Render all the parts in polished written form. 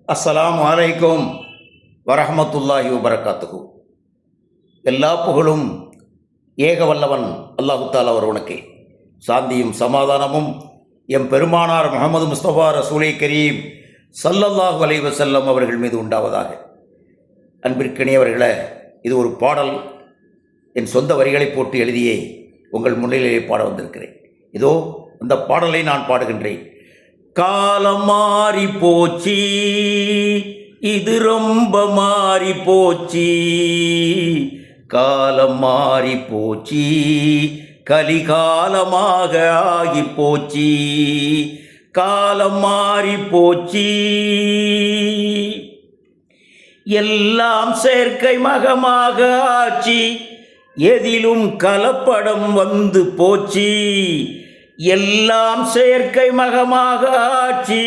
அஸ்ஸலாமு அலைக்கும் வரஹ்மத்துல்லாஹி வபரகாத்துஹு. எல்லா புகழும் ஏக வல்லவன் அல்லாஹு தஆலா ஒருவனுக்கே. சாந்தியும் சமாதானமும் எம் பெருமானார் முஹம்மது முஸ்தபா ரசூலே கரீம் ஸல்லல்லாஹு அலைஹி வஸல்லம் அவர்கள் மீது உண்டாவதாக. அன்பிற்கினியவர்களே, இது ஒரு பாடல். என் சொந்த வரிகளை போட்டு எழுதியே உங்கள் முன்னிலையிலே பாட வந்திருக்கிறேன். இதோ அந்த பாடலை நான் பாடுகின்றேன். காலம் மாறி போச்சு, இது ரொம்ப மாறி போச்சு. காலம் மாறி போச்சு, கலிகாலமாக ஆகி போச்சு. காலம் மாறி போச்சு, எல்லாம் செயற்கை மகமாக ஆச்சு. எதிலும் கலப்படம் வந்து போச்சு. எல்லாம் செயற்கை மகமாக ஆச்சு.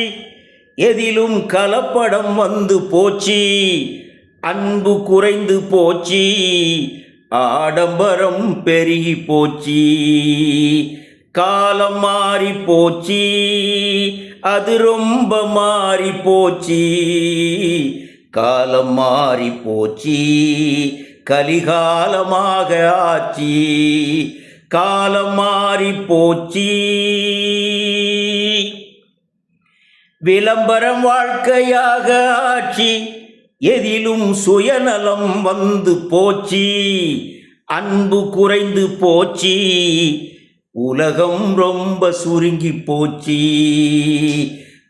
எதிலும் கலப்படம் வந்து போச்சு. அன்பு குறைந்து போச்சு, ஆடம்பரம் பெருகி போச்சு. காலம் மாறி போச்சு, அது ரொம்ப மாறி போச்சு. காலம் மாறி போச்சு, கலிகாலமாக ஆச்சு. காலம் மாறி போச்சு, விளம்பரம் வாழ்க்கையாக ஆச்சு. எதிலும் சுயநலம் வந்து போச்சு. அன்பு குறைந்து போச்சு, உலகம் ரொம்ப சுருங்கி போச்சு.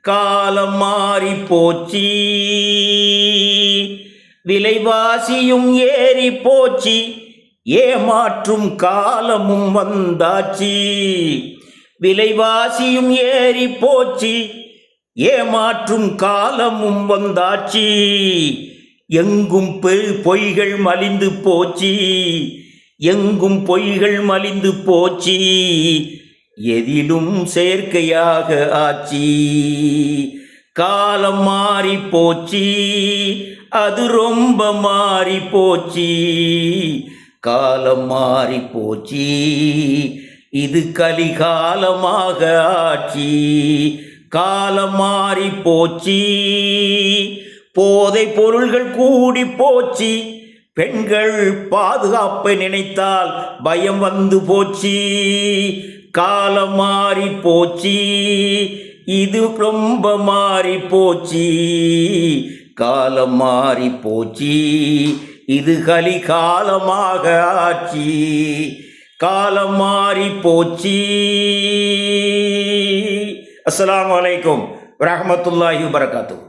காலம் மாறி போச்சு, விலைவாசியும் ஏறி போச்சு. ஏமாற்றும் காலமும் வந்தாச்சு. விலைவாசியும் ஏறி போச்சு, ஏமாற்றும் காலமும் வந்தாச்சு. எங்கும் பொய்கள் மலிந்து போச்சு. எங்கும் பொய்கள் மலிந்து போச்சு. எதிலும் செயற்கையாக ஆச்சு. காலம் மாறி போச்சு, அது ரொம்ப மாறி போச்சு. காலம் மாறி போச்சு, இது கலிகாலமாக ஆச்சு. காலம் மாறி போச்சு, போதை பொருள்கள் கூடி போச்சு. பெண்கள் பாதுகாப்பை நினைத்தால் பயம் வந்து போச்சு. காலம் மாறி போச்சு, இது ரொம்ப மாறி போச்சு. காலம் மாறி போச்சு, இது கலிகாலமாக ஆச்சு. காலம் மாறி போச்சு. அஸ்ஸலாமு அலைக்கும் வரஹ்மத்துல்லாஹி வபரகாத்துஹு.